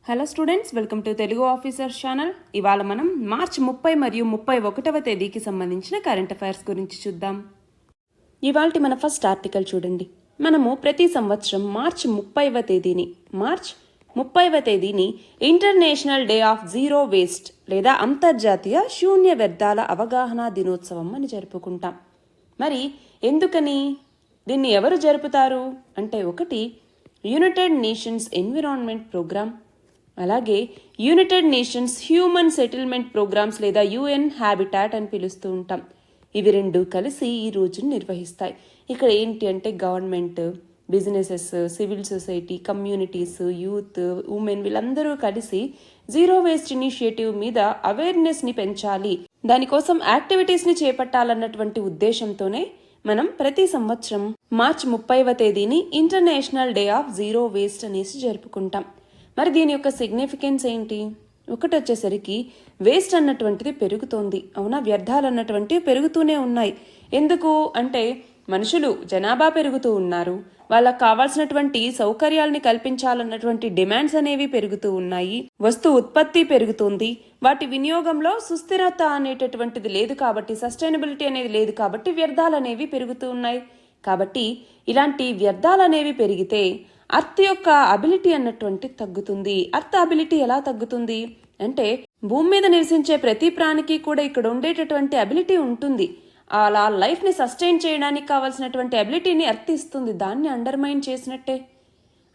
Hello students, welcome to Telugu officers channel. ఇవాళ మనం మార్చి 30 మరియు 31వ తేదీకి సంబంధించిన కరెంట్ అఫైర్స్ గురించి చూద్దాం. ఇవాల్టి మన ఫస్ట్ ఆర్టికల్ చూడండి. మనము ప్రతి సంవత్సరం మార్చి 30వ తేదీని international day of zero waste లేదా అంతర్జాతీయ శూన్య వ్యర్థాల అవగాహన దినోత్సవం అని జరుపుకుంటాం. మరి ఎందుకని దీన్ని ఎవరు జరుపుతారు అంటే, ఒకటి యునైటెడ్ నేషన్స్ ఎన్విరాన్మెంట్ ప్రోగ్రామ్, అలాగే united nations human settlement programmes లేదా యుఎన్ హ్యాబిటాట్ అని పిలుస్తూ ఉంటాం. ఇవి రెండు కలిసి ఈ రోజును నిర్వహిస్తాయి. ఇక్కడ ఏంటి అంటే, government, businesses, civil society, communities, youth, women వీళ్ళందరూ కలిసి జీరో వేస్ట్ ఇనిషియేటివ్ మీద అవేర్నెస్ని పెంచాలి, దానికోసం యాక్టివిటీస్ని చేపట్టాలన్నటువంటి ఉద్దేశంతోనే మనం ప్రతి సంవత్సరం మార్చి 30వ తేదీని international day of zero waste అనేసి జరుపుకుంటాం. మరి దీని యొక్క సిగ్నిఫికెన్స్ ఏంటి? ఒకటి వచ్చేసరికి వేస్ట్ అన్నటువంటిది పెరుగుతోంది, అవునా? వ్యర్థాలు అన్నటువంటివి పెరుగుతూనే ఉన్నాయి. ఎందుకు అంటే, మనుషులు జనాభా పెరుగుతూ ఉన్నారు, వాళ్ళకు కావాల్సినటువంటి సౌకర్యాలని కల్పించాలన్నటువంటి డిమాండ్స్ అనేవి పెరుగుతూ ఉన్నాయి, వస్తు ఉత్పత్తి పెరుగుతుంది, వాటి వినియోగంలో సుస్థిరత అనేటటువంటిది లేదు కాబట్టి, సస్టైనబిలిటీ అనేది లేదు కాబట్టి వ్యర్థాలు అనేవి పెరుగుతూ ఉన్నాయి. కాబట్టి ఇలాంటి వ్యర్థాలు అనేవి పెరిగితే అర్త్ యొక్క అబిలిటీ అన్నటువంటి తగ్గుతుంది. అర్త్ అబిలిటీ ఎలా తగ్గుతుంది అంటే, భూమి మీద నివసించే ప్రతి ప్రాణికి కూడా ఇక్కడ ఉండేటటువంటి అబిలిటీ ఉంటుంది. అలా లైఫ్ని సస్టైన్ చేయడానికి కావాల్సినటువంటి అబిలిటీని అర్త్ ఇస్తుంది, దాన్ని అండర్మైన్ చేసినట్టే.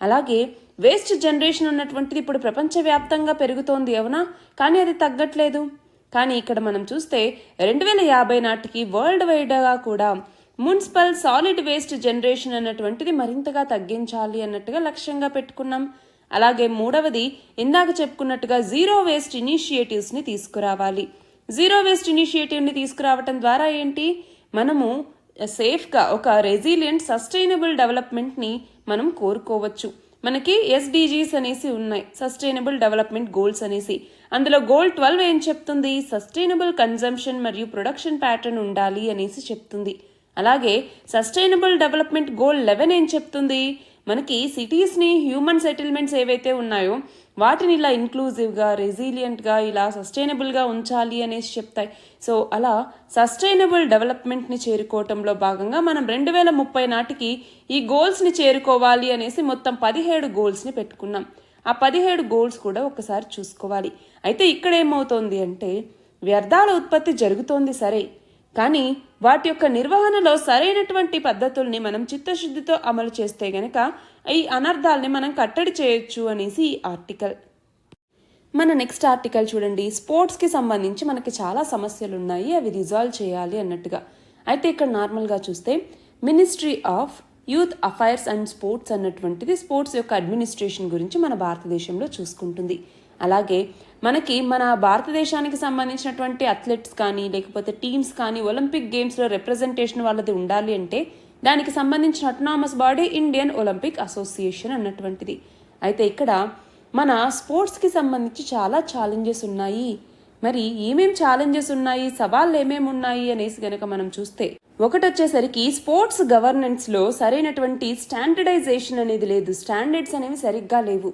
అలాగే వేస్ట్ జనరేషన్ అన్నటువంటిది ఇప్పుడు ప్రపంచవ్యాప్తంగా పెరుగుతోంది, అవునా? కానీ అది తగ్గట్లేదు. కానీ ఇక్కడ మనం చూస్తే 2050 నాటికి వరల్డ్ వైడ్గా కూడా మున్సిపల్ సాలిడ్ వేస్ట్ జనరేషన్ అన్నటువంటిది మరింతగా తగ్గించాలి అన్నట్టుగా లక్ష్యంగా పెట్టుకున్నాం. అలాగే మూడవది, ఇందాక చెప్పుకున్నట్టుగా జీరో వేస్ట్ ఇనిషియేటివ్స్ని తీసుకురావాలి. జీరో వేస్ట్ ఇనిషియేటివ్ని తీసుకురావటం ద్వారా ఏంటి, మనము సేఫ్గా ఒక రెసిలియంట్ సస్టైనబుల్ డెవలప్మెంట్ని మనం కోరుకోవచ్చు. మనకి ఎస్డిజీస్ అనేసి ఉన్నాయి, సస్టైనబుల్ డెవలప్మెంట్ గోల్స్ అనేసి. అందులో గోల్ 12 ఏం చెప్తుంది? సస్టైనబుల్ కన్జంప్షన్ మరియు ప్రొడక్షన్ ప్యాటర్న్ ఉండాలి అనేసి చెప్తుంది. అలాగే సస్టైనబుల్ డెవలప్మెంట్ గోల్ 11 ఏం చెప్తుంది? మనకి సిటీస్ని, హ్యూమన్ సెటిల్మెంట్స్ ఏవైతే ఉన్నాయో వాటిని ఇలా ఇంక్లూజివ్గా, రెసిలియంట్గా, ఇలా సస్టైనబుల్గా ఉంచాలి అనేసి చెప్తాయి. సో అలా సస్టైనబుల్ డెవలప్మెంట్ని చేరుకోవటంలో భాగంగా మనం 2030 నాటికి ఈ గోల్స్ని చేరుకోవాలి అనేసి మొత్తం 17 గోల్స్ని పెట్టుకున్నాం. ఆ 17 గోల్స్ కూడా ఒకసారి చూసుకోవాలి. అయితే ఇక్కడ ఏమవుతోంది అంటే, వ్యర్థాల ఉత్పత్తి జరుగుతోంది సరే, కానీ వాటి యొక్క నిర్వహణలో సరైనటువంటి పద్ధతుల్ని మనం చిత్తశుద్ధితో అమలు చేస్తే గనక ఈ అనర్థాలని మనం కట్టడి చేయొచ్చు అనేసి ఈ ఆర్టికల్. మన నెక్స్ట్ ఆర్టికల్ చూడండి. స్పోర్ట్స్కి సంబంధించి మనకి చాలా సమస్యలు ఉన్నాయి, అవి రిజాల్వ్ చేయాలి అన్నట్టుగా. అయితే ఇక్కడ నార్మల్గా చూస్తే ministry of youth affairs and sports అన్నటువంటిది స్పోర్ట్స్ యొక్క అడ్మినిస్ట్రేషన్ గురించి మన భారతదేశంలో చూసుకుంటుంది. అలాగే మనకి మన భారతదేశానికి సంబంధించినటువంటి అథ్లెట్స్ కానీ లేకపోతే టీమ్స్ కానీ ఒలింపిక్ గేమ్స్లో రిప్రజెంటేషన్ వాళ్ళది ఉండాలి అంటే దానికి సంబంధించిన autonomous body Indian Olympic association అన్నటువంటిది. అయితే ఇక్కడ మన స్పోర్ట్స్కి సంబంధించి చాలా ఛాలెంజెస్ ఉన్నాయి. మరి ఏమేం ఛాలెంజెస్ ఉన్నాయి, సవాళ్ళు ఏమేమి ఉన్నాయి అనేసి గనక మనం చూస్తే, ఒకటి వచ్చేసరికి స్పోర్ట్స్ గవర్నెన్స్లో సరైనటువంటి స్టాండర్డైజేషన్ అనేది లేదు, స్టాండర్డ్స్ అనేవి సరిగ్గా లేవు.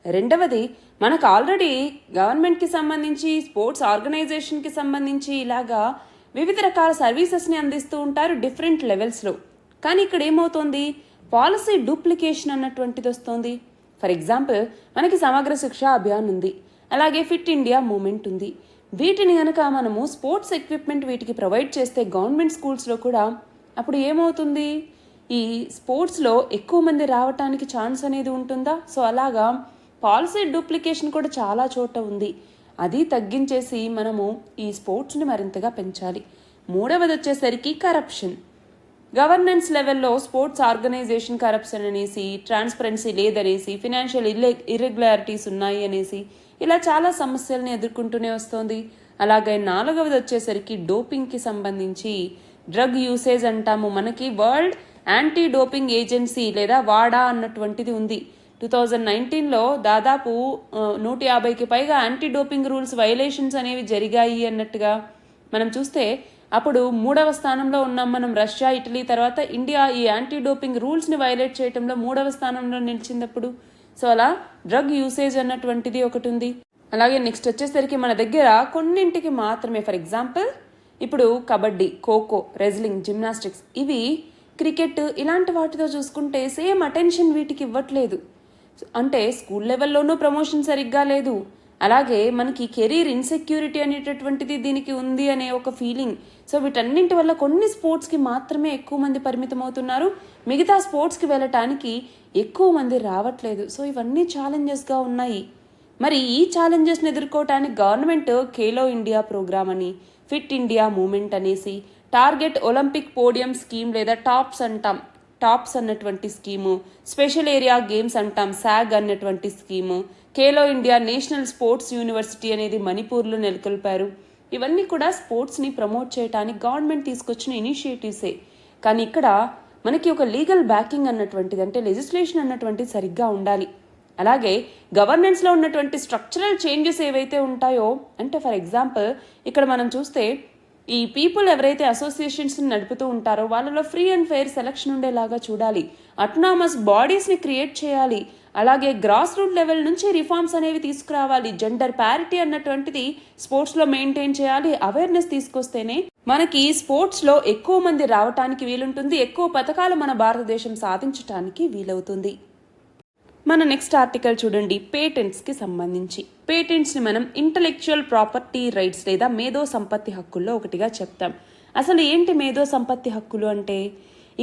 రెండవది, మనకు ఆల్రెడీ గవర్నమెంట్కి సంబంధించి, స్పోర్ట్స్ ఆర్గనైజేషన్కి సంబంధించి ఇలాగా వివిధ రకాల సర్వీసెస్ని అందిస్తూ ఉంటారు డిఫరెంట్ లెవెల్స్లో. కానీ ఇక్కడ ఏమవుతోంది, పాలసీ డూప్లికేషన్ అన్నటువంటిది వస్తుంది. ఫర్ ఎగ్జాంపుల్, మనకి సమగ్ర శిక్ష అభియాన్ ఉంది, అలాగే ఫిట్ ఇండియా మూమెంట్ ఉంది. వీటిని కనుక మనము స్పోర్ట్స్ ఎక్విప్మెంట్ వీటికి ప్రొవైడ్ చేస్తే గవర్నమెంట్ స్కూల్స్లో కూడా, అప్పుడు ఏమవుతుంది, ఈ స్పోర్ట్స్లో ఎక్కువ మంది రావటానికి ఛాన్స్ అనేది ఉంటుందా? సో అలాగా పాలసీ డూప్లికేషన్ కూడా చాలా చోట ఉంది. అది తగ్గించేసి మనము ఈ స్పోర్ట్స్ని మరింతగా పెంచాలి. మూడవది వచ్చేసరికి కరప్షన్. గవర్నెన్స్ లెవెల్లో స్పోర్ట్స్ ఆర్గనైజేషన్ కరప్షన్ అనేసి, ట్రాన్స్పరెన్సీ లేదనేసి, ఫినాన్షియల్ ఇర్రెగ్యులారిటీస్ ఉన్నాయి అనేసి ఇలా చాలా సమస్యల్ని ఎదుర్కొంటూనే వస్తుంది. అలాగే నాలుగవది వచ్చేసరికి డోపింగ్కి సంబంధించి డ్రగ్ యూసేజ్ అంటాము. మనకి వరల్డ్ యాంటీ డోపింగ్ ఏజెన్సీ లేదా వాడా అన్నటువంటిది ఉంది. 2019లో దాదాపు 150కి పైగా యాంటీ డోపింగ్ రూల్స్ వైలేషన్స్ అనేవి జరిగాయి అన్నట్టుగా మనం చూస్తే, అప్పుడు 3వ స్థానంలో ఉన్నాం మనం. రష్యా, ఇటలీ తర్వాత ఇండియా ఈ యాంటీ డోపింగ్ రూల్స్ని వైలేట్ చేయడంలో 3వ స్థానంలో నిలిచినప్పుడు. సో అలా డ్రగ్ యూసేజ్ అన్నటువంటిది ఒకటి ఉంది. అలాగే నెక్స్ట్ వచ్చేసరికి మన దగ్గర కొన్నింటికి మాత్రమే, ఫర్ ఎగ్జాంపుల్ ఇప్పుడు కబడ్డీ, ఖోఖో, రెజ్లింగ్, జిమ్నాస్టిక్స్, ఇవి క్రికెట్ ఇలాంటి వాటితో చూసుకుంటే సేమ్ అటెన్షన్ వీటికి ఇవ్వట్లేదు. అంటే స్కూల్ లెవెల్లోనూ ప్రమోషన్ సరిగ్గా లేదు, అలాగే మనకి కెరీర్ ఇన్సెక్యూరిటీ అనేటటువంటిది దీనికి ఉంది అనే ఒక ఫీలింగ్. సో వీటన్నింటి వల్ల కొన్ని స్పోర్ట్స్కి మాత్రమే ఎక్కువ మంది పరిమితం అవుతున్నారు, మిగతా స్పోర్ట్స్కి వెళ్ళటానికి ఎక్కువ మంది రావట్లేదు. సో ఇవన్నీ ఛాలెంజెస్గా ఉన్నాయి. మరి ఈ ఛాలెంజెస్ని ఎదుర్కోవటానికి గవర్నమెంట్ ఖేలో ఇండియా ప్రోగ్రామ్ అని, ఫిట్ ఇండియా మూమెంట్ అనేసి, టార్గెట్ ఒలింపిక్ పోడియం స్కీమ్ లేదా టాప్స్ అన్నటువంటి స్కీము, స్పెషల్ ఏరియా గేమ్స్ అంటాం సాగ్ అన్నటువంటి scheme, Khelo India national sports university అనేది మణిపూర్లో నెలకొల్పారు. ఇవన్నీ కూడా స్పోర్ట్స్ని ప్రమోట్ చేయడానికి గవర్నమెంట్ తీసుకొచ్చిన ఇనిషియేటివ్సే. కానీ ఇక్కడ మనకి ఒక లీగల్ బ్యాకింగ్ అన్నటువంటిది, అంటే లెజిస్లేషన్ అన్నటువంటిది సరిగ్గా ఉండాలి. అలాగే గవర్నెన్స్లో ఉన్నటువంటి స్ట్రక్చరల్ చేంజెస్ ఏవైతే ఉంటాయో, అంటే ఫర్ ఎగ్జాంపుల్ ఇక్కడ మనం చూస్తే ఈ పీపుల్ ఎవరైతే అసోసియేషన్స్ని నడుపుతూ ఉంటారో వాళ్ళలో ఫ్రీ అండ్ ఫెయిర్ సెలక్షన్ ఉండేలాగా చూడాలి, అటానమస్ బాడీస్ని క్రియేట్ చేయాలి, అలాగే గ్రాస్ రూట్ లెవెల్ నుంచి రిఫార్మ్స్ అనేవి తీసుకురావాలి, జెండర్ ప్యారిటీ అన్నటువంటిది స్పోర్ట్స్లో మెయింటైన్ చేయాలి. అవేర్నెస్ తీసుకొస్తేనే మనకి స్పోర్ట్స్లో ఎక్కువ మంది రావటానికి వీలుంటుంది, ఎక్కువ పథకాలు మన భారతదేశం సాధించడానికి వీలవుతుంది. మన నెక్స్ట్ ఆర్టికల్ చూడండి, పేటెంట్స్కి సంబంధించి. పేటెంట్స్ని మనం ఇంటలెక్చువల్ ప్రాపర్టీ రైట్స్ లేదా మేధో సంపత్తి హక్కుల్లో ఒకటిగా చెప్తాం. అసలు ఏంటి మేధో సంపత్తి హక్కులు అంటే,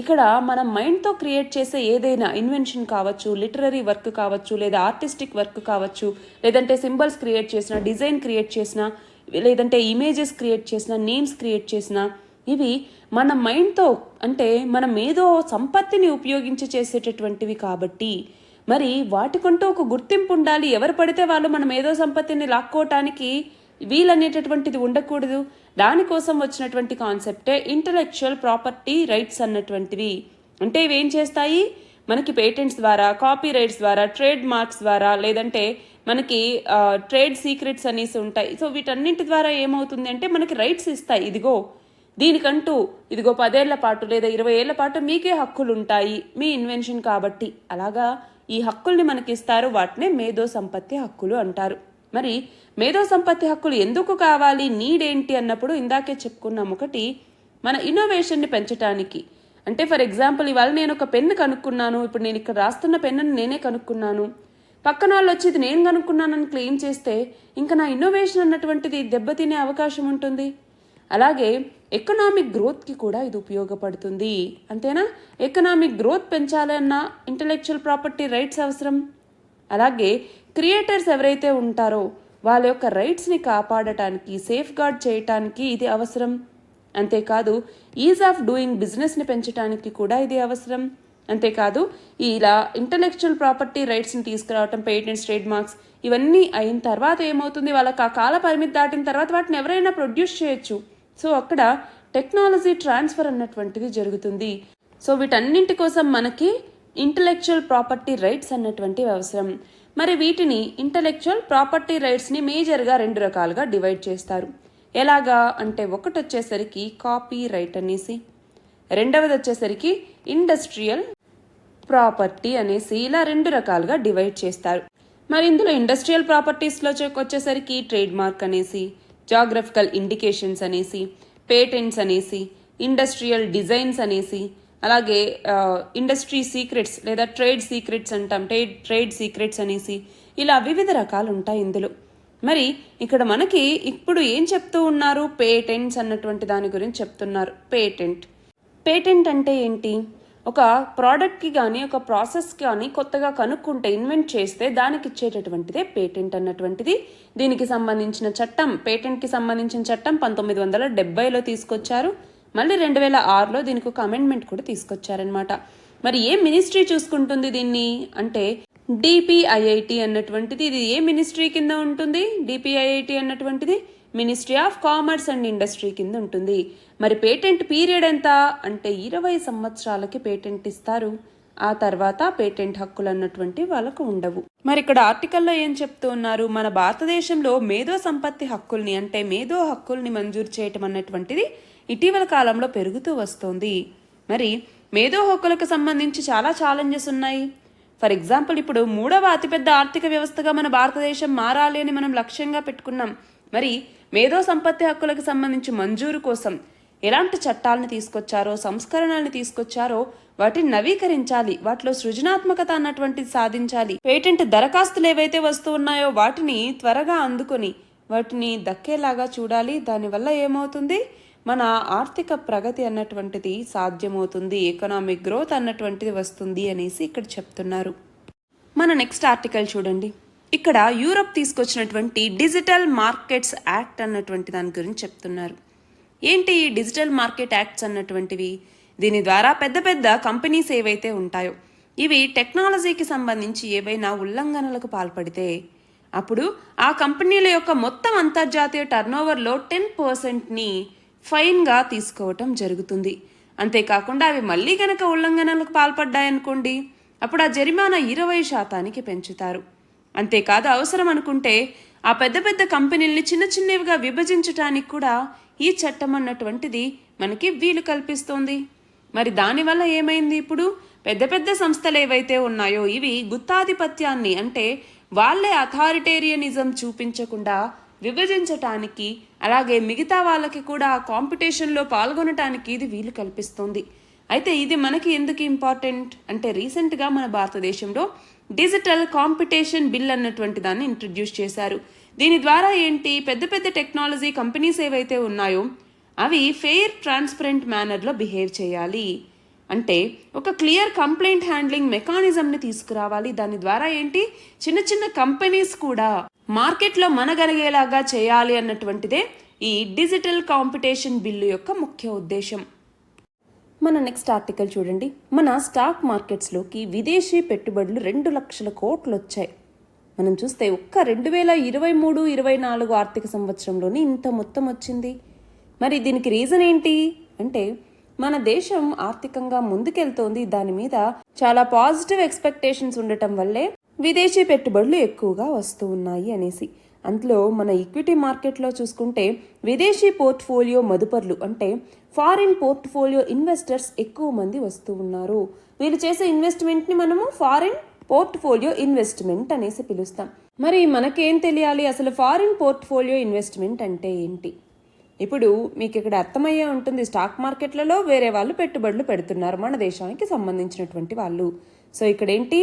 ఇక్కడ మనం మైండ్తో క్రియేట్ చేసే ఏదైనా ఇన్వెన్షన్ కావచ్చు, లిటరరీ వర్క్ కావచ్చు, లేదా ఆర్టిస్టిక్ వర్క్ కావచ్చు, లేదంటే సింబల్స్ క్రియేట్ చేసిన, డిజైన్ క్రియేట్ చేసిన, లేదంటే ఇమేజెస్ క్రియేట్ చేసిన, నేమ్స్ క్రియేట్ చేసిన, ఇవి మన మైండ్తో అంటే మన మేధో సంపత్తిని ఉపయోగించి చేసేటటువంటివి. కాబట్టి మరి వాటికంటూ ఒక గుర్తింపు ఉండాలి. ఎవరు పడితే వాళ్ళు మన మేధో సంపత్తిని లాక్కోవటానికి వీలనేటటువంటిది ఉండకూడదు. దానికోసం వచ్చినటువంటి కాన్సెప్టే ఇంటలెక్చువల్ ప్రాపర్టీ రైట్స్ అన్నటువంటివి. అంటే ఇవేం చేస్తాయి, మనకి పేటెంట్స్ ద్వారా, కాపీ రైట్స్ ద్వారా, ట్రేడ్ మార్క్స్ ద్వారా, లేదంటే మనకి ట్రేడ్ సీక్రెట్స్ అనేసి ఉంటాయి. సో వీటన్నింటి ద్వారా ఏమవుతుంది అంటే మనకి రైట్స్ ఇస్తాయి. దీనికంటూ 10 ఏళ్ల పాటు లేదా 20 ఏళ్ల పాటు మీకే హక్కులు ఉంటాయి మీ ఇన్వెన్షన్ కాబట్టి. అలాగా ఈ హక్కుల్ని మనకి ఇస్తారు, వాటినే మేధో సంపత్తి హక్కులు అంటారు. మరి మేధో సంపత్తి హక్కులు ఎందుకు కావాలి, నీడేంటి అన్నప్పుడు ఇందాకే చెప్పుకున్నాం. ఒకటి, మన ఇన్నోవేషన్ని పెంచడానికి. అంటే ఫర్ ఎగ్జాంపుల్ ఇవాళ నేను ఒక పెన్ను కనుక్కున్నాను, ఇప్పుడు నేను ఇక్కడ రాస్తున్న పెన్నుని నేనే కనుక్కున్నాను, పక్కన వాళ్ళు వచ్చి ఇది నేను కనుక్కున్నానని క్లెయిమ్ చేస్తే ఇంకా నా ఇన్నోవేషన్ అన్నటువంటిది దెబ్బతినే అవకాశం ఉంటుంది. అలాగే ఎకనామిక్ గ్రోత్కి కూడా ఇది ఉపయోగపడుతుంది. అంతేనా, ఎకనామిక్ గ్రోత్ పెంచాలన్నా ఇంటలెక్చువల్ ప్రాపర్టీ రైట్స్ అవసరం. అలాగే క్రియేటర్స్ ఎవరైతే ఉంటారో వాళ్ళ యొక్క రైట్స్ని కాపాడటానికి, సేఫ్ గార్డ్ చేయటానికి ఇది అవసరం. అంతేకాదు ఈజ్ ఆఫ్ డూయింగ్ బిజినెస్ని పెంచడానికి కూడా ఇది అవసరం. అంతేకాదు ఇలా ఇంటలెక్చువల్ ప్రాపర్టీ రైట్స్ని తీసుకురావటం, పేటెంట్స్, ట్రేడ్ మార్క్స్ ఇవన్నీ అయిన తర్వాత ఏమవుతుంది, వాళ్ళకి ఆ కాల పరిమితి దాటిన తర్వాత వాటిని ఎవరైనా ప్రొడ్యూస్ చేయొచ్చు. సో అక్కడ టెక్నాలజీ ట్రాన్స్ఫర్ అన్నటువంటిది జరుగుతుంది. సో వీటన్నింటి కోసం మనకి ఇంటలెక్చువల్ ప్రాపర్టీ రైట్స్ అన్నటువంటివి అవసరం. మరి వీటిని ఇంటలెక్చువల్ ప్రాపర్టీ రైట్స్ని మేజర్గా 2 రకాలుగా డివైడ్ చేస్తారు. ఎలాగా అంటే, ఒకటి వచ్చేసరికి కాపీ రైట్ అనేసి, రెండవది వచ్చేసరికి ఇండస్ట్రియల్ ప్రాపర్టీ అనేసి, ఇలా 2 రకాలుగా డివైడ్ చేస్తారు. మరి ఇందులో ఇండస్ట్రియల్ ప్రాపర్టీస్లో వచ్చేసరికి ట్రేడ్ మార్క్ అనేసి, జాగ్రఫికల్ ఇండికేషన్స్ అనేసి, పేటెంట్స్ అనేసి, ఇండస్ట్రియల్ డిజైన్స్ అనేసి, అలాగే ఇండస్ట్రీ సీక్రెట్స్ లేదా ట్రేడ్ సీక్రెట్స్ అంటాం, ట్రేడ్ సీక్రెట్స్ అనేసి, ఇలా వివిధ రకాలు ఉంటాయి ఇందులో. మరి ఇక్కడ మనకి ఇప్పుడు ఏం చెప్తూ ఉన్నారు, పేటెంట్స్ అన్నటువంటి దాని గురించి చెప్తున్నారు. పేటెంట్ అంటే ఏంటి, ఒక ప్రోడక్ట్కి కానీ ఒక ప్రాసెస్కి కానీ కొత్తగా కనుక్కుంటే, ఇన్వెంట్ చేస్తే దానికి ఇచ్చేటటువంటిదే పేటెంట్ అన్నటువంటిది. దీనికి సంబంధించిన చట్టం, పేటెంట్కి సంబంధించిన చట్టం 1970లో తీసుకొచ్చారు. మళ్ళీ 2006లో దీనికి ఒక అమెండ్మెంట్ కూడా తీసుకొచ్చారనమాట. మరి ఏ మినిస్ట్రీ చూసుకుంటుంది దీన్ని అంటే డిపిఐఐటి అన్నటువంటిది. ఇది ఏ మినిస్ట్రీ కింద ఉంటుంది, డిపిఐఐటి అన్నటువంటిది ministry of commerce and industry కింద ఉంటుంది. మరి పేటెంట్ పీరియడ్ ఎంత అంటే 20 సంవత్సరాలకి పేటెంట్ ఇస్తారు. ఆ తర్వాత పేటెంట్ హక్కులు అన్నటువంటి వాళ్ళకు ఉండవు. మరి ఇక్కడ ఆర్టికల్లో ఏం చెప్తూ ఉన్నారు, మన భారతదేశంలో మేధో సంపత్తి హక్కుల్ని అంటే మేధో హక్కుల్ని మంజూరు చేయటం అన్నటువంటిది ఇటీవల కాలంలో పెరుగుతూ వస్తోంది. మరి మేధో హక్కులకు సంబంధించి చాలా ఛాలెంజెస్ ఉన్నాయి. ఫర్ ఎగ్జాంపుల్ ఇప్పుడు 3వ అతిపెద్ద ఆర్థిక వ్యవస్థగా మన భారతదేశం మారాలి అని మనం లక్ష్యంగా పెట్టుకున్నాం. మరి మేధో సంపత్తి హక్కులకు సంబంధించి మంజూరు కోసం ఎలాంటి చట్టాలను తీసుకొచ్చారో, సంస్కరణల్ని తీసుకొచ్చారో వాటిని నవీకరించాలి, వాటిలో సృజనాత్మకత అన్నటువంటిది సాధించాలి. పేటెంట్ దరఖాస్తులు ఏవైతే వస్తూ ఉన్నాయో వాటిని త్వరగా అందుకొని వాటిని దక్కేలాగా చూడాలి. దానివల్ల ఏమవుతుంది, మన ఆర్థిక ప్రగతి అన్నటువంటిది సాధ్యమవుతుంది, ఎకనామిక్ గ్రోత్ అన్నటువంటిది వస్తుంది అనేసి ఇక్కడ చెప్తున్నారు. మన నెక్స్ట్ ఆర్టికల్ చూడండి. ఇక్కడ యూరప్ తీసుకొచ్చినటువంటి డిజిటల్ మార్కెట్స్ యాక్ట్ అన్నటువంటి దాని గురించి చెప్తున్నారు. ఏంటి ఈ డిజిటల్ మార్కెట్ యాక్ట్స్ అన్నటువంటివి? దీని ద్వారా పెద్ద పెద్ద కంపెనీస్ ఏవైతే ఉంటాయో ఇవి టెక్నాలజీకి సంబంధించి ఏవైనా ఉల్లంఘనలకు పాల్పడితే అప్పుడు ఆ కంపెనీల యొక్క మొత్తం అంతర్జాతీయ టర్నోవర్లో 10%ని ఫైన్గా తీసుకోవటం జరుగుతుంది. అంతేకాకుండా అవి మళ్ళీ కనుక ఉల్లంఘనలకు పాల్పడ్డాయనుకోండి, అప్పుడు ఆ జరిమానా 20% పెంచుతారు. అంతేకాదు, అవసరం అనుకుంటే ఆ పెద్ద పెద్ద కంపెనీల్ని చిన్న చిన్నవిగా విభజించటానికి కూడా ఈ చట్టం అన్నటువంటిది మనకి వీలు కల్పిస్తోంది. మరి దానివల్ల ఏమైంది, ఇప్పుడు పెద్ద పెద్ద సంస్థలు ఏవైతే ఉన్నాయో ఇవి గుత్తాధిపత్యాన్ని, అంటే వాళ్ళే అథారిటేరియనిజం చూపించకుండా విభజించటానికి, అలాగే మిగతా వాళ్ళకి కూడా ఆ కాంపిటీషన్లో పాల్గొనటానికి ఇది వీలు కల్పిస్తుంది. అయితే ఇది మనకి ఎందుకు ఇంపార్టెంట్ అంటే, రీసెంట్గా మన భారతదేశంలో డిజిటల్ కాంపిటీషన్ బిల్ అన్నటువంటి దాన్ని ఇంట్రడ్యూస్ చేశారు. దీని ద్వారా ఏంటి, పెద్ద పెద్ద టెక్నాలజీ కంపెనీస్ ఏవైతే ఉన్నాయో అవి ఫెయిర్ ట్రాన్స్పరెంట్ మేనర్లో బిహేవ్ చేయాలి. అంటే ఒక క్లియర్ కంప్లైంట్ హ్యాండ్లింగ్ మెకానిజంని తీసుకురావాలి. దాని ద్వారా ఏంటి, చిన్న చిన్న కంపెనీస్ కూడా మార్కెట్లో మనగలిగేలాగా చేయాలి అన్నటువంటిదే ఈ డిజిటల్ కాంపిటీషన్ బిల్లు యొక్క ముఖ్య ఉద్దేశం. మన నెక్స్ట్ ఆర్టికల్ చూడండి. మన స్టాక్ మార్కెట్స్లోకి విదేశీ పెట్టుబడులు 2 లక్షల కోట్లు వచ్చాయి. మనం చూస్తే ఒక్క 2023-24 ఆర్థిక సంవత్సరంలోనే ఇంత మొత్తం వచ్చింది. మరి దీనికి రీజన్ ఏంటి అంటే, మన దేశం ఆర్థికంగా ముందుకెళ్తోంది, దాని మీద చాలా పాజిటివ్ ఎక్స్పెక్టేషన్స్ ఉండటం వల్లే విదేశీ పెట్టుబడులు ఎక్కువగా వస్తూ ఉన్నాయి అనేసి. అందులో మన ఈక్విటీ మార్కెట్లో చూసుకుంటే విదేశీ పోర్ట్ఫోలియో మదుపర్లు, అంటే ఫారిన్ పోర్ట్ఫోలియో ఇన్వెస్టర్స్ ఎక్కువ మంది వస్తూ ఉన్నారు. వీళ్ళు చేసే ఇన్వెస్ట్మెంట్ని మనము ఫారిన్ పోర్ట్ఫోలియో ఇన్వెస్ట్మెంట్ అనేసి పిలుస్తాం. మరి మనకేం తెలియాలి, అసలు ఫారిన్ పోర్ట్ఫోలియో ఇన్వెస్ట్మెంట్ అంటే ఏంటి? ఇప్పుడు మీకు ఇక్కడ అర్థమయ్యే ఉంటుంది, స్టాక్ మార్కెట్లలో వేరే వాళ్ళు పెట్టుబడులు పెడుతున్నారు, మన దేశానికి సంబంధించినటువంటి వాళ్ళు. సో ఇక్కడ ఏంటి,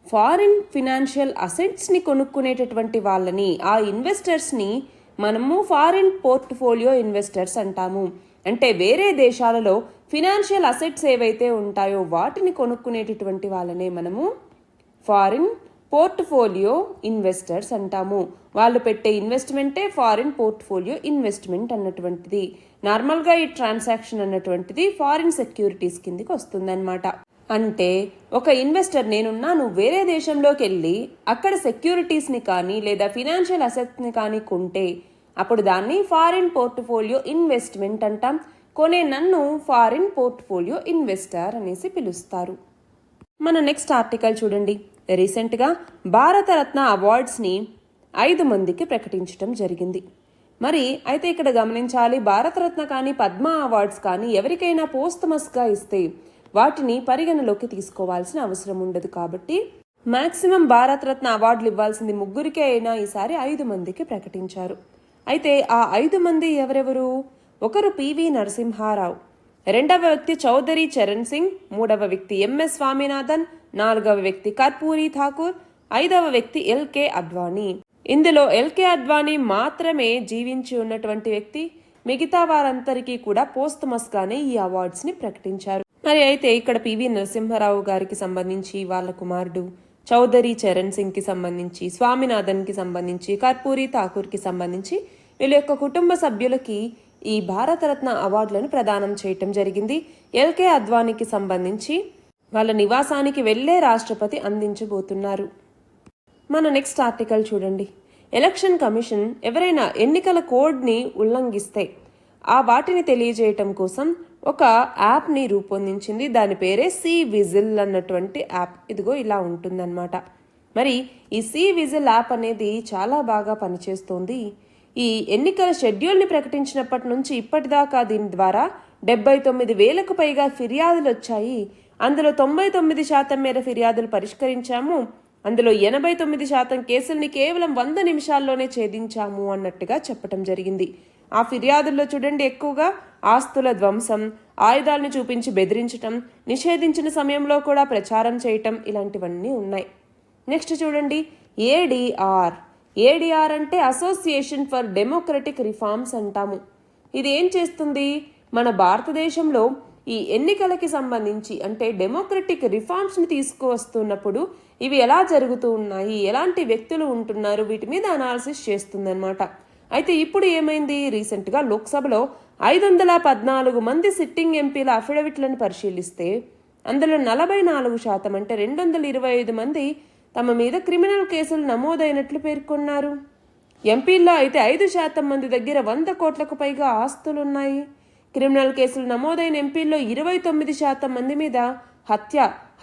ఫారిన్ ఫినాన్షియల్ అసెట్స్ని కొనుక్కునేటటువంటి వాళ్ళని, ఆ ఇన్వెస్టర్స్ని మనము ఫారిన్ పోర్ట్ఫోలియో ఇన్వెస్టర్స్ అంటాము. అంటే వేరే దేశాలలో ఫినాన్షియల్ అసెట్స్ ఏవైతే ఉంటాయో వాటిని కొనుక్కునేటటువంటి వాళ్ళనే మనము ఫారిన్ పోర్ట్ఫోలియో ఇన్వెస్టర్స్ అంటాము. వాళ్ళు పెట్టే ఇన్వెస్ట్మెంటే ఫారిన్ పోర్ట్ఫోలియో ఇన్వెస్ట్మెంట్ అన్నటువంటిది. నార్మల్గా ఈ ట్రాన్సాక్షన్ అన్నటువంటిది ఫారిన్ సెక్యూరిటీస్ కిందికి వస్తుందన్నమాట. అంటే ఒక ఇన్వెస్టర్, నేనున్నాను, వేరే దేశంలోకి వెళ్ళి అక్కడ సెక్యూరిటీస్ని కానీ లేదా ఫినాన్షియల్ అసెట్స్ని కానీ కొంటే అప్పుడు దాన్ని ఫారిన్ పోర్ట్ఫోలియో ఇన్వెస్ట్మెంట్ అంటాం. కొనే నన్ను ఫారిన్ పోర్ట్ఫోలియో ఇన్వెస్టర్ అనేసి పిలుస్తారు. మన నెక్స్ట్ ఆర్టికల్ చూడండి. రీసెంట్గా భారతరత్న అవార్డ్స్ని 5 మందికి ప్రకటించడం జరిగింది. మరి అయితే ఇక్కడ గమనించాలి, భారతరత్న కానీ పద్మ అవార్డ్స్ కానీ ఎవరికైనా పోస్టమస్గా ఇస్తే వాటిని పరిగణలోకి తీసుకోవాల్సిన అవసరం ఉండదు. కాబట్టి మ్యాక్సిమం భారతరత్న అవార్డులు ఇవ్వాల్సింది 3కే అయినా ఈసారి 5 మందికి ప్రకటించారు. అయితే ఆ 5 మంది ఎవరెవరు? ఒకరు పివి నరసింహారావు, రెండవ వ్యక్తి చౌదరి చరణ్ సింగ్, మూడవ వ్యక్తి ఎంఎస్ స్వామినాథన్, నాలుగవ వ్యక్తి కర్పూరి ఠాకూర్, ఐదవ వ్యక్తి ఎల్కే అద్వానీ. ఇందులో ఎల్కే అద్వానీ మాత్రమే జీవించి ఉన్నటువంటి వ్యక్తి. మిగతా వారందరికీ కూడా పోస్టమస్గానే ఈ అవార్డ్స్ని ప్రకటించారు. మరి అయితే ఇక్కడ పివి నరసింహారావు గారికి సంబంధించి వాళ్ళ కుమారుడు, చౌదరి చరణ్ సింగ్కి సంబంధించి, స్వామినాథన్కి సంబంధించి, కర్పూరి ఠాకూర్కి సంబంధించి వీళ్ళ యొక్క కుటుంబ సభ్యులకి ఈ భారతరత్న అవార్డులను ప్రదానం చేయటం జరిగింది. ఎల్కే అద్వానీకి సంబంధించి వాళ్ళ నివాసానికి వెళ్లే రాష్ట్రపతి అందించబోతున్నారు. మన నెక్స్ట్ ఆర్టికల్ చూడండి. ఎలక్షన్ కమిషన్ ఎవరైనా ఎన్నికల కోడ్ని ఉల్లంఘిస్తే ఆ వాటిని తెలియజేయటం కోసం ఒక యాప్ని రూపొందించింది. దాని పేరే సి విజిల్ అన్నటువంటి యాప్. ఇదిగో ఇలా ఉంటుందన్నమాట. మరి ఈ సి విజిల్ యాప్ అనేది చాలా బాగా పనిచేస్తోంది. ఈ ఎన్నికల షెడ్యూల్ని ప్రకటించినప్పటి నుంచి ఇప్పటిదాకా దీని ద్వారా 79,000కు పైగా ఫిర్యాదులు వచ్చాయి. అందులో 99% మేర ఫిర్యాదులు పరిష్కరించాము, అందులో 89% కేసుల్ని కేవలం 100 నిమిషాల్లోనే ఛేదించాము అన్నట్టుగా చెప్పడం జరిగింది. ఆ ఫిర్యాదుల్లో చూడండి ఎక్కువగా ఆస్తుల ధ్వంసం, ఆయుధాలను చూపించి బెదిరించటం, నిషేధించిన సమయంలో కూడా ప్రచారం చేయటం ఇలాంటివన్నీ ఉన్నాయి. నెక్స్ట్ చూడండి ఏడిఆర్ అంటే అసోసియేషన్ ఫర్ డెమోక్రటిక్ రిఫార్మ్స్ అంటాము. ఇది ఏం చేస్తుంది, మన భారతదేశంలో ఈ ఎన్నికలకి సంబంధించి అంటే డెమోక్రటిక్ రిఫార్మ్స్ని తీసుకువస్తున్నప్పుడు ఇవి ఎలా జరుగుతూ ఉన్నాయి, ఎలాంటి వ్యక్తులు ఉంటున్నారు, వీటి మీద అనాలిసిస్ చేస్తుందన్నమాట. అయితే ఇప్పుడు ఏమైంది, రీసెంట్గా లోక్సభలో 514 మంది సిట్టింగ్ ఎంపీల అఫిడవిట్లను పరిశీలిస్తే అందులో 44% అంటే 225 మంది తమ మీద క్రిమినల్ కేసులు నమోదైనట్లు పేర్కొన్నారు. ఎంపీల్లో అయితే 5% మంది దగ్గర 100 కోట్లకు పైగా ఆస్తులున్నాయి. క్రిమినల్ కేసులు నమోదైన ఎంపీల్లో 29% మంది మీద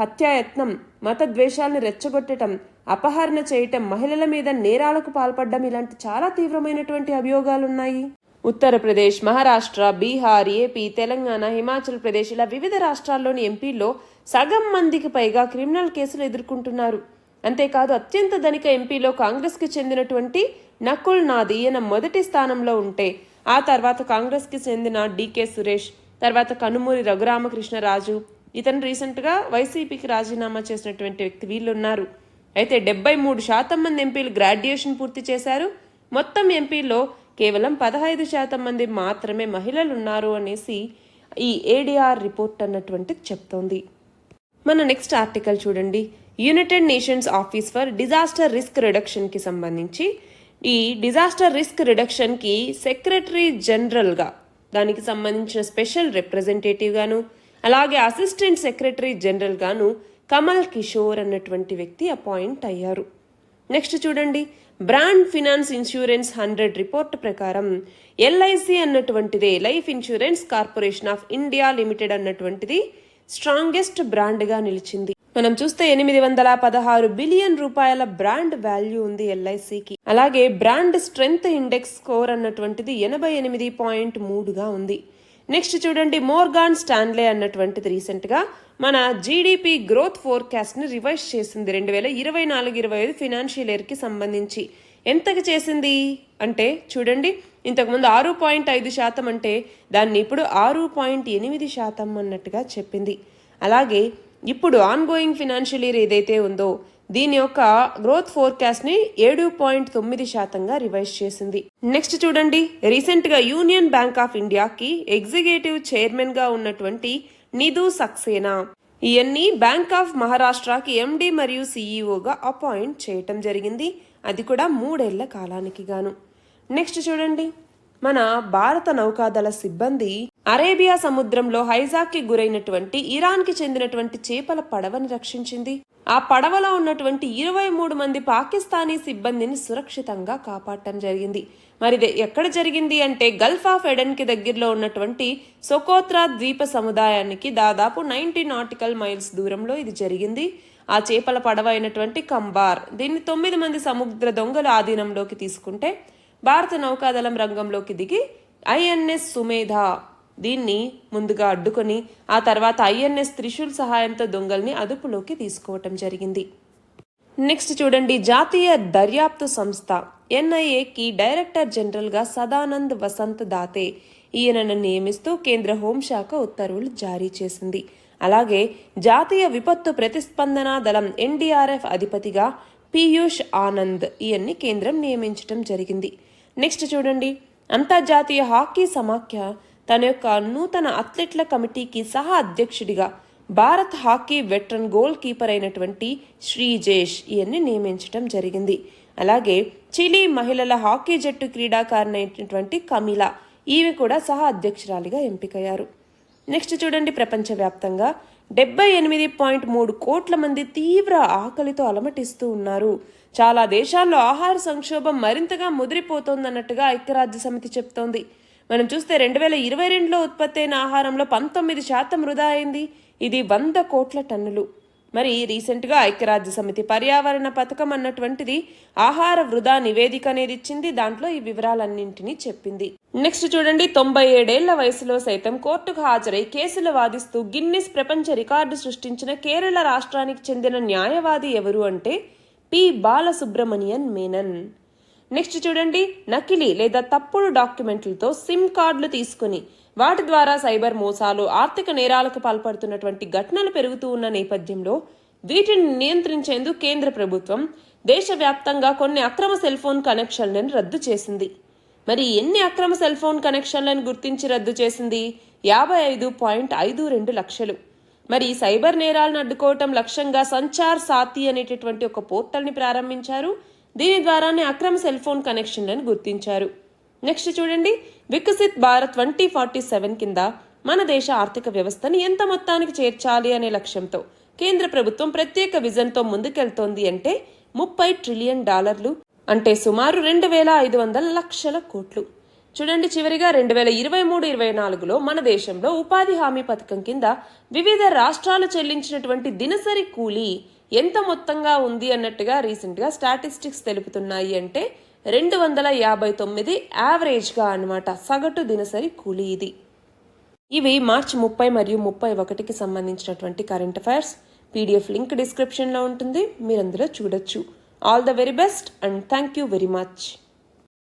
హత్యాయత్నం, మత ద్వేషాలను రెచ్చగొట్టడం, అపహరణ చేయటం, మహిళల మీద నేరాలకు పాల్పడడం ఇలాంటి చాలా తీవ్రమైనటువంటి అభియోగాలున్నాయి. ఉత్తరప్రదేశ్, మహారాష్ట్ర, బీహార్, ఏపీ, తెలంగాణ, హిమాచల్ ప్రదేశ్ ఇలా వివిధ రాష్ట్రాల్లోని ఎంపీల్లో సగం మందికి పైగా క్రిమినల్ కేసులు ఎదుర్కొంటున్నారు. అంతేకాదు అత్యంత ధనిక ఎంపీలో కాంగ్రెస్కి చెందినటువంటి నకుల్ నాథ్ ఈయన మొదటి స్థానంలో ఉంటే ఆ తర్వాత కాంగ్రెస్కి చెందిన డికే సురేష్, తర్వాత కనుమూరి రఘురామకృష్ణరాజు, ఇతను రీసెంట్గా వైసీపీకి రాజీనామా చేసినటువంటి వ్యక్తి, వీళ్ళు ఉన్నారు. అయితే 73% మంది ఎంపీలు గ్రాడ్యుయేషన్ పూర్తి చేశారు. మొత్తం ఎంపీల్లో కేవలం 15% మంది మాత్రమే మహిళలు ఉన్నారు అనేసి ఈ ఏడిఆర్ రిపోర్ట్ అన్నటువంటిది చెప్తోంది. మన నెక్స్ట్ ఆర్టికల్ చూడండి, United Nations Office for Disaster Risk రిడక్షన్కి సంబంధించి ఈ డిజాస్టర్ రిస్క్ రిడక్షన్కి సెక్రటరీ జనరల్గా దానికి సంబంధించిన స్పెషల్ రిప్రజెంటేటివ్ గాను అలాగే అసిస్టెంట్ సెక్రటరీ జనరల్ గాను కమల్ కిషోర్ అన్నటువంటి వ్యక్తి అపాయింట్ అయ్యారు. నెక్స్ట్ చూడండి, బ్రాండ్ ఫినాన్స్ ఇన్సూరెన్స్ 100 రిపోర్ట్ ప్రకారం ఎల్ఐసి అన్నటువంటిదే Life Insurance Corporation of India Limited అన్నటువంటిది స్ట్రాంగెస్ట్ బ్రాండ్గా నిలిచింది. మనం చూస్తే 816 బిలియన్ రూపాయల బ్రాండ్ వాల్యూ ఉంది ఎల్ఐసికి. అలాగే బ్రాండ్ స్ట్రెంగ్త్ ఇండెక్స్ స్కోర్ అన్నటువంటిది 88.3గా ఉంది. నెక్స్ట్ చూడండి, మోర్గాన్ స్టాన్లే అన్నటువంటిది రీసెంట్గా మన జీడిపి గ్రోత్ ఫోర్కాస్ట్ని రివైజ్ చేసింది 2024-25 ఫినాన్షియల్ ఇయర్కి సంబంధించి. ఎంతకు చేసింది అంటే చూడండి, ఇంతకుముందు 6.5% అంటే దాన్ని ఇప్పుడు 6.8% అన్నట్టుగా చెప్పింది. అలాగే ఇప్పుడు ఆన్గోయింగ్ ఫినాన్షియల్ ఇయర్ ఏదైతే ఉందో దీని యొక్క గ్రోత్ ఫోర్కాస్ట్ని 7.9%గా రివైజ్ చేసింది. నెక్స్ట్ చూడండి, రీసెంట్గా యూనియన్ బ్యాంక్ ఆఫ్ ఇండియాకి ఎగ్జిక్యూటివ్ చైర్మన్గా ఉన్నటువంటి నిధు సక్సేనా ఇవన్నీ బ్యాంక్ ఆఫ్ మహారాష్ట్రకి ఎండి మరియు సిఇఓగా అపాయింట్ చేయటం జరిగింది, అది కూడా 3 ఏళ్ల కాలానికి గాను. నెక్స్ట్ చూడండి, మన భారత నౌకాదళ సిబ్బంది అరేబియా సముద్రంలో హైజాక్కి గురైనటువంటి ఇరాన్కి చెందినటువంటి చేపల పడవని రక్షించింది. ఆ పడవలో ఉన్నటువంటి 23 మంది పాకిస్తానీ సిబ్బందిని సురక్షితంగా కాపాడటం జరిగింది. మరి ఎక్కడ జరిగింది అంటే గల్ఫ్ ఆఫ్ ఎడెన్కి దగ్గరలో ఉన్నటువంటి సొకోత్రా ద్వీప సముదాయానికి దాదాపు 90 నాటికల్ మైల్స్ దూరంలో ఇది జరిగింది. ఆ చేపల పడవ అయినటువంటి కంబార్ దీన్ని 9 మంది సముద్ర దొంగల ఆధీనంలోకి తీసుకుంటే భారత నౌకాదళం రంగంలోకి దిగి ఐఎన్ఎస్ సుమేధ దీన్ని ముందుగా అడ్డుకొని ఆ తర్వాత ఐఎన్ఎస్ త్రిశూల్ సహాయంతో దొంగల్ని అదుపులోకి తీసుకోవటం జరిగింది. నెక్స్ట్ చూడండి, జాతీయ దర్యాప్తు సంస్థ ఎన్ఐఏకి డైరెక్టర్ జనరల్గా సదానంద్ వసంత్ దాతే ఈయనను నియమిస్తూ కేంద్ర హోంశాఖ ఉత్తర్వులు జారీ చేసింది. అలాగే జాతీయ విపత్తు ప్రతిస్పందన దళం ఎన్డీఆర్ఎఫ్ అధిపతిగా పీయూష్ ఆనంద్ ఈయన్ని కేంద్రం నియమించడం జరిగింది. నెక్స్ట్ చూడండి, అంతర్జాతీయ హాకీ సమాఖ్య తన యొక్క నూతన అథ్లెట్ల కమిటీకి సహా అధ్యక్షుడిగా Bharat hockey veteran goal keeper అయినటువంటి శ్రీజేష్ ఈయన్ని నియమించడం జరిగింది. అలాగే చిలీ మహిళల హాకీ జట్టు క్రీడాకారిణైనటువంటి కమిలా ఈమె కూడా సహా అధ్యక్షురాలిగా ఎంపికయ్యారు. నెక్స్ట్ చూడండి, ప్రపంచవ్యాప్తంగా 78.3 కోట్ల మంది తీవ్ర ఆకలితో అలమటిస్తూ ఉన్నారు. చాలా దేశాల్లో ఆహార సంక్షోభం మరింతగా ముదిరిపోతోందన్నట్టుగా ఐక్యరాజ్య సమితి చెప్తోంది. మనం చూస్తే 2022లో ఉత్పత్తి అయిన ఆహారంలో 19% వృధా అయింది. ఇది 100 కోట్ల టన్నులు. మరి రీసెంట్గా ఐక్యరాజ్య సమితి పర్యావరణ పథకం అన్నటువంటిది ఆహార వృధా నివేదిక అనేది ఇచ్చింది. దాంట్లో ఈ వివరాలన్నింటినీ చెప్పింది. నెక్స్ట్ చూడండి, 97 వయసులో సైతం కోర్టుకు హాజరై కేసులు వాదిస్తూ గిన్నిస్ ప్రపంచ రికార్డు సృష్టించిన కేరళ రాష్ట్రానికి చెందిన న్యాయవాది ఎవరు అంటే పి బాలసుబ్రమణియన్ మేనన్. నెక్స్ట్ చూడండి, నకిలీ లేదా తప్పుడు డాక్యుమెంట్లతో సిమ్ కార్డులు తీసుకుని వాటి ద్వారా సైబర్ మోసాలు, ఆర్థిక నేరాలకు పాల్పడుతున్నటువంటి ఘటనలు పెరుగుతూ ఉన్న నేపథ్యంలో వీటిని నియంత్రించేందుకు కేంద్ర ప్రభుత్వం దేశవ్యాప్తంగా కొన్ని అక్రమ సెల్ ఫోన్ కనెక్షన్లను రద్దు చేసింది. మరి ఎన్ని అక్రమ సెల్ ఫోన్ కనెక్షన్లను గుర్తించి రద్దు చేసింది? 55.52 లక్షలు. మరి సైబర్ నేరాలను అడ్డుకోవటం లక్ష్యంగా సంచార్ సాతి అనేటటువంటి ఒక పోర్టల్ని ప్రారంభించారు. దీని ద్వారానే అక్రమ సెల్ ఫోన్ కనెక్షన్లను గుర్తించారు. నెక్స్ట్ చూడండి, వికసిత్ భారత్ 2047 కింద మన దేశ ఆర్థిక వ్యవస్థని ఎంత మొత్తానికి చేర్చాలి అనే లక్ష్యంతో కేంద్ర ప్రభుత్వం ప్రత్యేక విజన్తో ముందుకెళ్తోంది అంటే $30 ట్రిలియన్, అంటే సుమారు 2,500 లక్షల కోట్లు. చూడండి, చివరిగా 2023-24లో మన దేశంలో ఉపాధి హామీ పథకం కింద వివిధ రాష్ట్రాలు చెల్లించినటువంటి దినసరి కూలీ ఎంత మొత్తంగా ఉంది అన్నట్టుగా రీసెంట్గా స్టాటిస్టిక్స్ తెలుపుతున్నాయి. అంటే 259 యావరేజ్గా అన్నమాట, సగటు దినసరి కూలీ ఇది. ఇవి మార్చి 30 మరియు 31కి సంబంధించినటువంటి కరెంట్ అఫైర్స్. పీడిఎఫ్ లింక్ డిస్క్రిప్షన్లో ఉంటుంది, మీరు అందులో చూడొచ్చు. All the very best and thank you very much.